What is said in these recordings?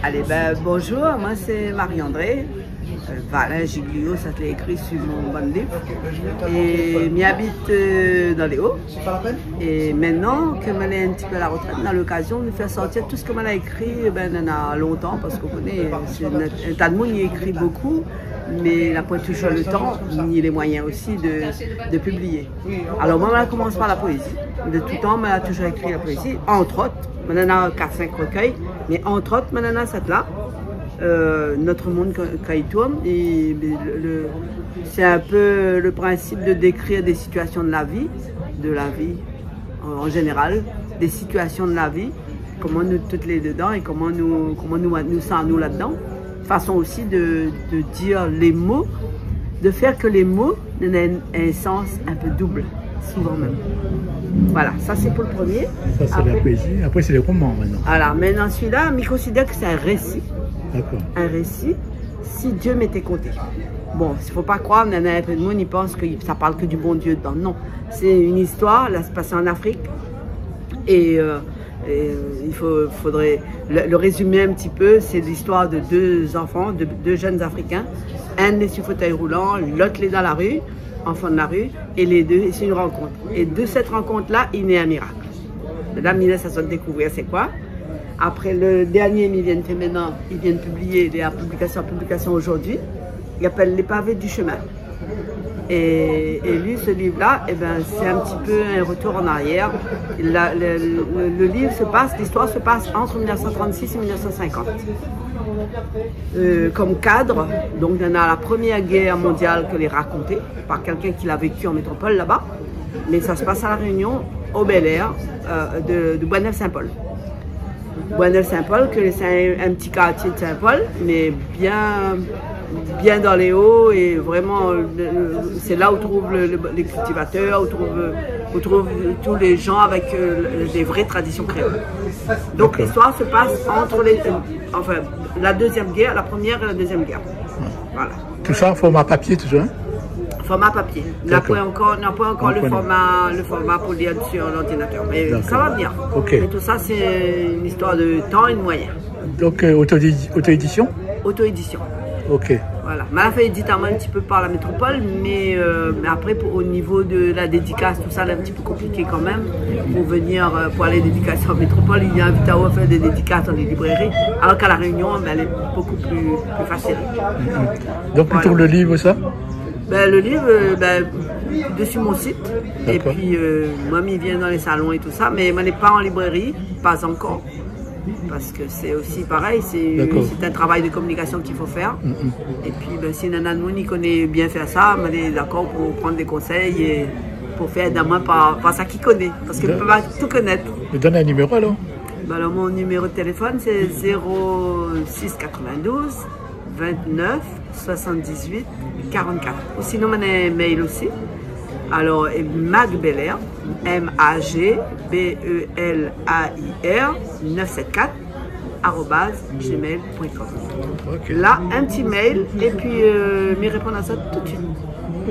Allez, ben bonjour, moi c'est Marie-André. Valin Giglio, ça l'ai écrit sur mon banc de livre. Et m'y habite dans les Hauts. Et maintenant que je suis un petit peu à la retraite, on a l'occasion de faire sortir tout ce que je ai écrit on a longtemps, parce qu'on connaît, un tas de monde y écrit beaucoup, mais il n'a pas toujours le temps, ni les moyens aussi de publier. Alors moi, je commence par la poésie. De tout temps, je toujours écrit la poésie, entre autres. Maintenant, 4-5 recueils, mais entre autres, maintenant, cette là. Notre monde quand il tourne, c'est un peu le principe de décrire des situations de la vie en général, des situations de la vie, comment nous toutes les dedans et comment nous sommes nous là-dedans, façon aussi de dire les mots, de faire que les mots aient un sens un peu double, souvent même. Voilà, ça c'est pour le premier. Ça c'est la poésie, après c'est les romans maintenant. Voilà, maintenant celui-là, je considère que c'est un récit. Un récit, si Dieu m'était compté. Bon, il ne faut pas croire, il y a un peu de monde, ils pensent que ça parle que du bon Dieu dedans. Non, c'est une histoire, là, c'est passé en Afrique. Et il faudrait le résumer un petit peu. C'est l'histoire de deux enfants, deux jeunes Africains. Un est sur fauteuil roulant, l'autre est dans la rue, enfant de la rue, et les deux, c'est une rencontre. Et de cette rencontre-là, il naît un miracle. Madame Inès, ça se découvrir c'est quoi. Après le dernier, ils viennent publier, il est en publication aujourd'hui. Il s'appelle Les pavés du chemin. Et lui, ce livre-là, c'est un petit peu un retour en arrière. Le livre l'histoire se passe entre 1936 et 1950. Comme cadre, donc il y en a la Première Guerre mondiale qu'elle est racontée par quelqu'un qui l'a vécu en métropole là-bas. Mais ça se passe à La Réunion, au Bel Air, de Boisneuf-Saint-Paul. Boisneuf-Saint-Paul, que c'est un petit quartier de Saint-Paul, mais bien dans les Hauts, et vraiment c'est là où on trouve les cultivateurs, où on trouve tous les gens avec des vraies traditions créoles. Donc l'histoire se passe entre la Deuxième Guerre, la Première et la Deuxième Guerre. Voilà. Tout ça en format papier toujours, hein? Format papier. On n'a pas encore le format pour lire sur l'ordinateur. Mais ça va bien. Okay. Et tout ça, c'est une histoire de temps et de moyens. Donc, auto-édition? Auto-édition. Ok. Voilà. On a fait éditement un petit peu par la métropole, mais après, au niveau de la dédicace, tout ça, c'est un petit peu compliqué quand même. Pour aller dédicacer en métropole, il y a invité à faire des dédicaces dans les librairies, alors qu'à La Réunion, elle est beaucoup plus facile. Donc, plutôt le livre, ça? Le livre, dessus mon site, et puis moi, il vient dans les salons et tout ça, mais je n'est pas en librairie, pas encore, parce que c'est aussi pareil, c'est un travail de communication qu'il faut faire. Et puis si Nana Nouni connaît bien faire ça, on est d'accord pour prendre des conseils et pour faire d'abord par ça qu'il connaît, parce qu'il ne peut pas tout connaître. Mais donne un numéro alors? Alors mon numéro de téléphone c'est 06 92 29 78 44. Ou sinon, on a un mail aussi. Alors, Magbelair, MAGBELAIR 974 @gmail.com. Là, un petit mail et puis m'y répondre à ça tout de suite.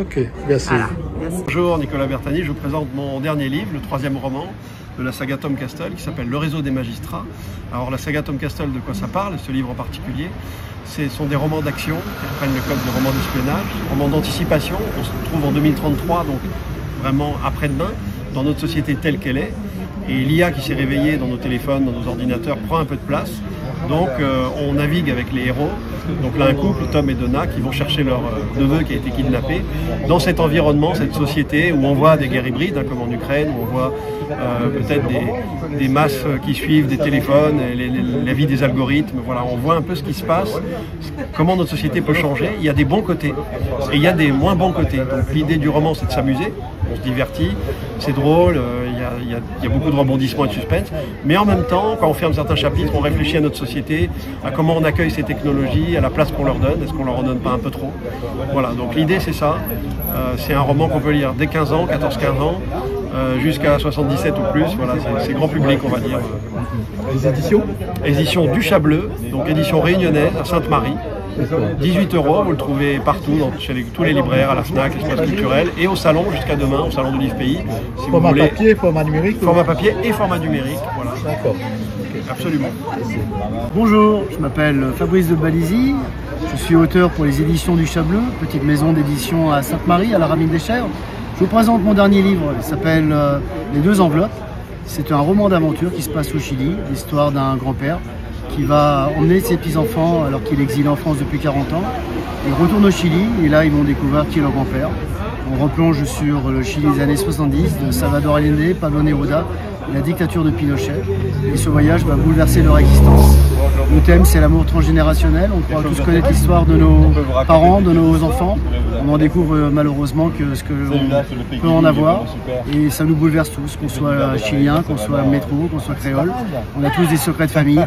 Ok, merci. Voilà, merci. Bonjour, Nicolas Bertani, je vous présente mon dernier livre, le troisième roman de la saga Tom Castle, qui s'appelle Le réseau des magistrats. Alors la saga Tom Castle, de quoi ça parle, ce livre en particulier? Ce sont des romans d'action qui reprennent le code de romans d'espionnage, romans d'anticipation. On se trouve en 2033, donc vraiment après-demain, dans notre société telle qu'elle est. Et l'IA qui s'est réveillée dans nos téléphones, dans nos ordinateurs, prend un peu de place. Donc on navigue avec les héros. Donc là, un couple, Tom et Donna, qui vont chercher leur neveu qui a été kidnappé dans cet environnement, cette société où on voit des guerres hybrides, comme en Ukraine, où on voit peut-être des masses qui suivent des téléphones, la vie des algorithmes. Voilà, on voit un peu ce qui se passe, comment notre société peut changer. Il y a des bons côtés et il y a des moins bons côtés. Donc l'idée du roman, c'est de s'amuser. On se divertit, c'est drôle, il y a beaucoup de rebondissements et de suspense, mais en même temps, quand on ferme certains chapitres, on réfléchit à notre société, à comment on accueille ces technologies, à la place qu'on leur donne, est-ce qu'on leur en donne pas un peu trop? Voilà, donc l'idée c'est ça, c'est un roman qu'on peut lire dès 15 ans, 14-15 ans, jusqu'à 77 ou plus. Voilà, c'est grand public, on va dire. Les éditions? Édition du Chat Bleu, donc édition réunionnaise à Sainte-Marie. 18 €, vous le trouvez partout, chez tous les libraires, à la FNAC, l'espace culturel, et au salon jusqu'à demain, au salon de Livre Pays. Si Format vous voulez. papier, format numérique? Format papier et format numérique. Voilà. D'accord. Absolument. Bonjour, je m'appelle Fabrice de Balizy, je suis auteur pour les éditions du Chat Bleu, petite maison d'édition à Sainte-Marie, à la Ramine des Chères. Je vous présente mon dernier livre, il s'appelle Les deux enveloppes. C'est un roman d'aventure qui se passe au Chili, l'histoire d'un grand-père qui va emmener ses petits-enfants alors qu'il est exilé en France depuis 40 ans. Ils retournent au Chili et là ils vont découvrir qui est leur grand-père. On replonge sur le Chili des années 70, de Salvador Allende, Pablo Neruda, la dictature de Pinochet. Et ce voyage va bouleverser leur existence. Le thème, c'est l'amour transgénérationnel. On croit tous connaître l'histoire de nos parents, de nos enfants. On en découvre malheureusement que ce que l'on peut en avoir. Et ça nous bouleverse tous, qu'on soit chilien, qu'on soit métro, qu'on soit créole. On a tous des secrets de famille.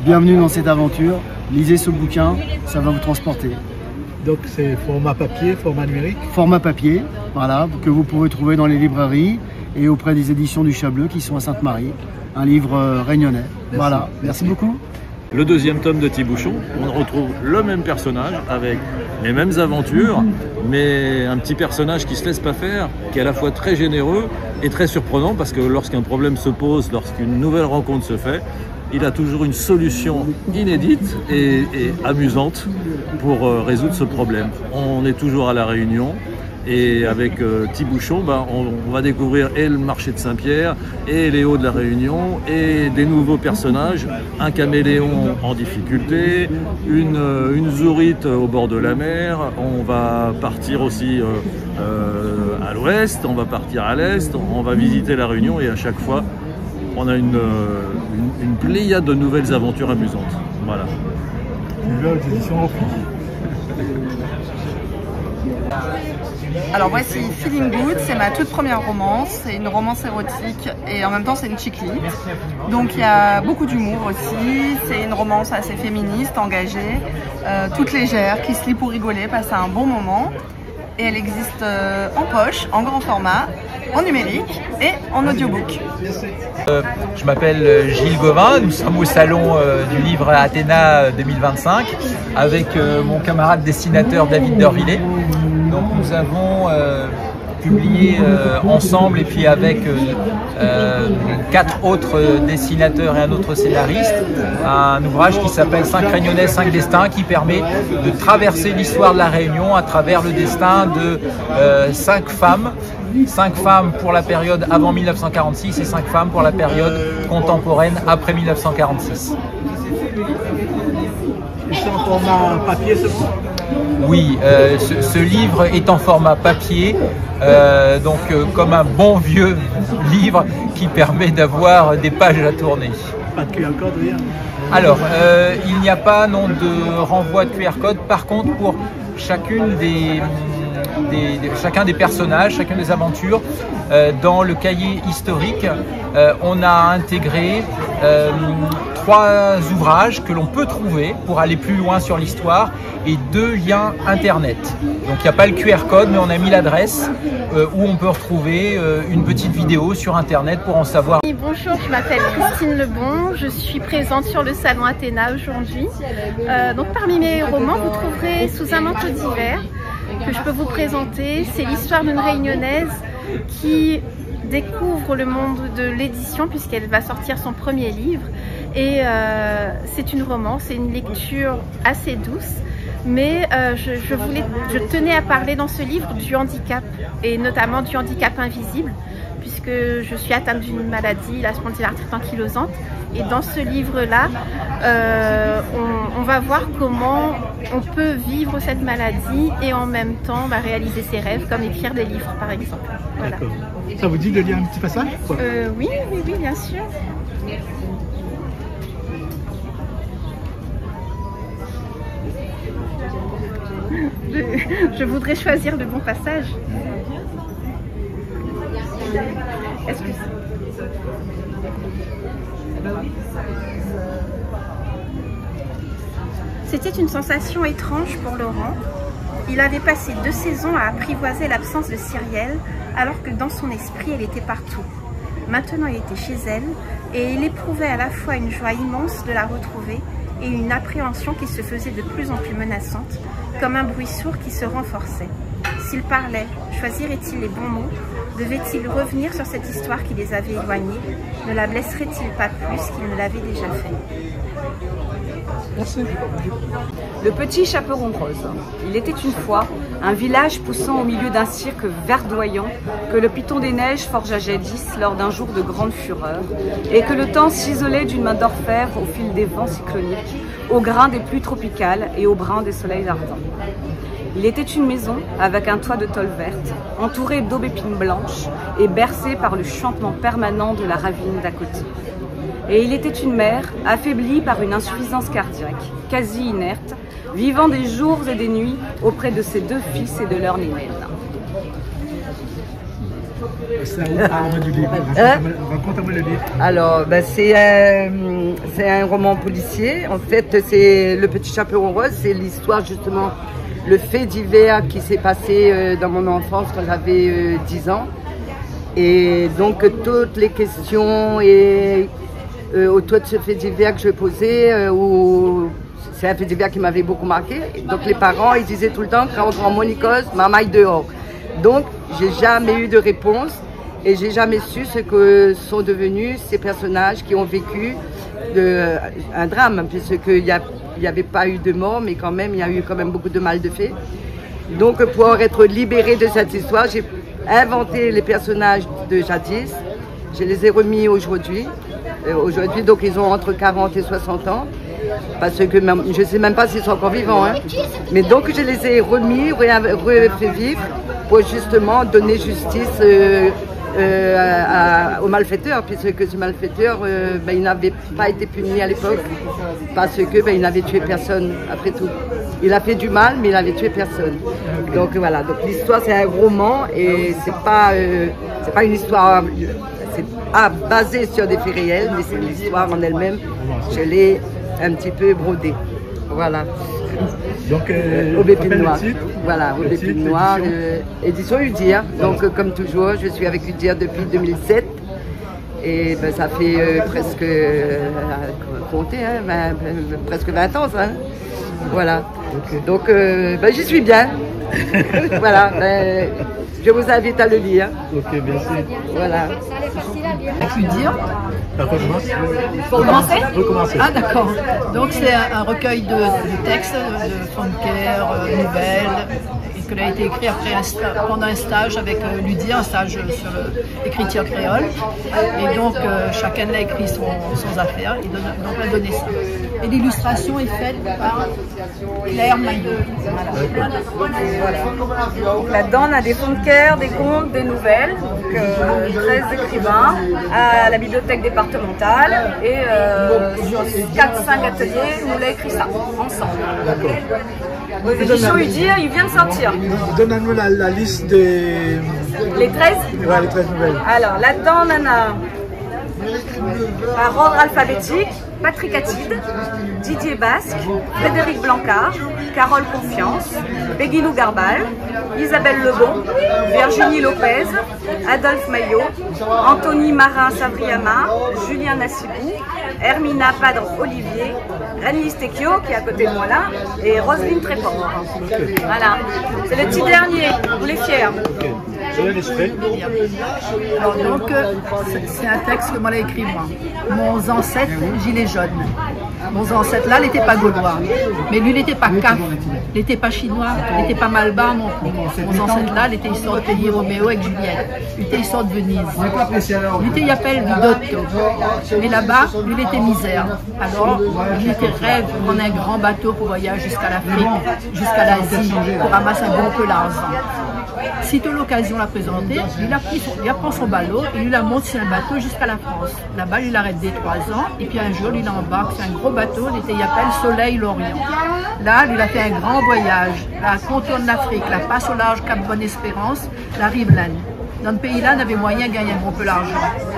Bienvenue dans cette aventure. Lisez ce bouquin, ça va vous transporter. Donc c'est format papier, format numérique? Format papier, voilà, que vous pouvez trouver dans les librairies et auprès des éditions du Chat Bleu qui sont à Sainte-Marie. Un livre réunionnais. Voilà, merci beaucoup. Le deuxième tome de Thibouchon, on retrouve le même personnage avec les mêmes aventures, mais un petit personnage qui se laisse pas faire, qui est à la fois très généreux et très surprenant parce que lorsqu'un problème se pose, lorsqu'une nouvelle rencontre se fait, il a toujours une solution inédite et amusante pour résoudre ce problème. On est toujours à La Réunion. Et avec Thibouchon, on va découvrir et le marché de Saint-Pierre, et les hauts de la Réunion, et des nouveaux personnages, un caméléon en difficulté, une zourite au bord de la mer. On va partir aussi à l'ouest, on va partir à l'est, on va visiter la Réunion, et à chaque fois, on a une pléiade de nouvelles aventures amusantes. Voilà. Les éditions Orphi. Alors voici Feeling Good, c'est ma toute première romance, c'est une romance érotique et en même temps c'est une chick lit. Donc il y a beaucoup d'humour aussi, c'est une romance assez féministe, engagée, toute légère, qui se lit pour rigoler, passer un bon moment. Et elle existe en poche, en grand format, en numérique et en audiobook. Je m'appelle Gilles Gauvin, nous sommes au salon du livre Athéna 2025 avec mon camarade dessinateur David Dervillers. Donc nous avons publié ensemble et puis avec 4 autres dessinateurs et un autre scénariste, un ouvrage qui s'appelle 5 Réunionnais, 5 destins, qui permet de traverser l'histoire de la Réunion à travers le destin de 5 femmes. 5 femmes pour la période avant 1946 et 5 femmes pour la période contemporaine après 1946. C'est en format papier seulement? Oui, ce livre est en format papier, comme un bon vieux livre qui permet d'avoir des pages à tourner. Pas de QR code, rien? Alors, il n'y a pas de renvoi de QR code. Par contre, pour chacun des personnages, chacune des aventures, dans le cahier historique, on a intégré 3 ouvrages que l'on peut trouver pour aller plus loin sur l'histoire et 2 liens internet. Donc il n'y a pas le QR code, mais on a mis l'adresse où on peut retrouver une petite vidéo sur internet pour en savoir. Bonjour, je m'appelle Christine Lebon, je suis présente sur le salon Athéna aujourd'hui. Donc parmi mes romans, vous trouverez Sous un manteau d'hiver que je peux vous présenter. C'est l'histoire d'une Réunionnaise qui découvre le monde de l'édition puisqu'elle va sortir son premier livre. Et c'est une romance, c'est une lecture assez douce. Mais je tenais à parler dans ce livre du handicap et notamment du handicap invisible puisque je suis atteinte d'une maladie, la spondylarthrite ankylosante. Et dans ce livre-là, on va voir comment on peut vivre cette maladie et en même temps réaliser ses rêves, comme écrire des livres par exemple. Voilà. Ça vous dit de lire un petit passage? Oui, bien sûr. Je voudrais choisir le bon passage. Est-ce que c'était une sensation étrange pour Laurent. Il avait passé 2 saisons à apprivoiser l'absence de Cyrielle, alors que dans son esprit, elle était partout. Maintenant, il était chez elle, et il éprouvait à la fois une joie immense de la retrouver et une appréhension qui se faisait de plus en plus menaçante, comme un bruit sourd qui se renforçait. S'il parlait, choisirait-il les bons mots? Devait-il revenir sur cette histoire qui les avait éloignés? Ne la blesserait-il pas plus qu'il ne l'avait déjà fait? Merci. Le petit chaperon rose. Il était une fois un village poussant au milieu d'un cirque verdoyant que le Python des Neiges forgea jadis lors d'un jour de grande fureur et que le temps ciselait d'une main d'orfèvre au fil des vents cycloniques, au grain des pluies tropicales et au brin des soleils ardents. Il était une maison avec un toit de tôle verte, entourée d'aubépines blanches et bercée par le chuintement permanent de la ravine d'à côté. Et il était une mère, affaiblie par une insuffisance cardiaque, quasi inerte, vivant des jours et des nuits auprès de ses 2 fils et de leur nénène. Raconte-moi le livre. Alors, c'est un roman policier. En fait, c'est Le Petit Chaperon Rose, c'est l'histoire justement, le fait divers qui s'est passé dans mon enfance quand j'avais 10 ans. Et donc, toutes les questions et autour de ce fait divers que je posais, c'est un fait divers qui m'avait beaucoup marqué. Donc les parents, ils disaient tout le temps, quand on grand monicose, maman est dehors. Donc j'ai jamais eu de réponse et j'ai jamais su ce que sont devenus ces personnages qui ont vécu un drame, puisqu'il n'y avait pas eu de mort, mais quand même, il y a eu quand même beaucoup de mal de fait. Donc pour être libérée de cette histoire, j'ai inventé les personnages de jadis, je les ai remis aujourd'hui. Aujourd'hui, donc ils ont entre 40 et 60 ans, parce que je ne sais même pas s'ils sont encore vivants. Hein. Mais donc je les ai remis, refait vivre, pour justement donner justice au malfaiteur, puisque ce malfaiteur, il n'avait pas été puni à l'époque, parce que il n'avait tué personne, après tout. Il a fait du mal, mais il n'avait tué personne. Donc voilà, donc l'histoire c'est un roman, et c'est pas une histoire... C'est basé sur des faits réels, mais c'est l'histoire en elle-même. Je l'ai un petit peu brodée. Voilà. Donc, Aubépine Noire. Voilà, Aubépine Noire, édition Udir. Donc, comme toujours, je suis avec Udir depuis 2007. Et ça fait presque, compter, presque 20 ans, ça. Hein. Voilà. Okay. Donc, j'y suis bien. Voilà. Je vous invite à le lire. Ok, merci. Voilà. Udir. Pour commencer. Ah d'accord. Donc c'est un recueil de textes, de funker, nouvelles, et que a été écrit pendant un stage avec Ludir, un stage sur l'écriture créole. Et donc chacun a écrit son affaire, et donc on a donné ça. Et l'illustration est faite par Claire Maillot. Voilà. Donc là-dedans on a des funkers, des contes, des nouvelles, donc 13 écrivains à la bibliothèque départementale, et sur 4-5 ateliers, nous l'avons écrit ça, ensemble. Aux éditions Udir, il vient de sortir. Donne-nous la liste des... Les 13 ? Ouais, les 13 nouvelles. Alors, là-dedans, on en a, par ordre alphabétique, Patrick Atide, Didier Basque, Frédéric Blancard, Carole Confiance, Béguinou Garbal, Isabelle Lebon, Virginie Lopez, Adolphe Maillot, Anthony Marin-Sabriama, Julien Nassibou, Hermina Padre-Olivier, Renly Stecchio, qui est à côté de moi là, et Roselyne Tréport. Okay. Voilà. C'est le petit dernier, vous les fiers. Okay. Alors donc, c'est un texte que moi j'ai écrit moi. Mon ancêtre gilet jaune. Mon ancêtre là, il n'était pas gaulois, mais lui il n'était pas caf, il n'était pas chinois, il n'était pas malbar non plus. Mon ancêtre là, il était histoire de pays Roméo avec Juliette, il était histoire de Venise. Il était appelle Vidotto, mais là-bas, lui il était misère. Alors, il était rêve de prendre un grand bateau pour voyager jusqu'à l'Afrique, jusqu'à l'Asie, pour ramasser un bon peu d'argent. Sitôt l'occasion l'a présenté, il apprend son ballot et il la monte sur un bateau jusqu'à la France. Là-bas, il arrête dès 3 ans et puis un jour, il embarque sur un gros bateau, il appelle Soleil-Lorient. Là, il a fait un grand voyage, la contourne l'Afrique, la passe au large Cap Bonne-Espérance, la Rivelaine. dans le pays-là, on avait moyen de gagner un gros peu l'argent.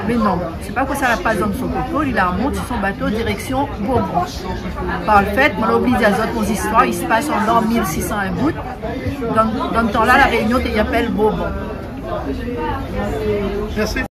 Mais non, c'est pas quoi ça la passe dans son coco, il la remonte sur son bateau direction Bourbon. Par le fait, on oublie des autres histoires, il se passe en l'an 1600 un bout. Dans ce temps-là, la Réunion, il appelle Bourbon. Merci.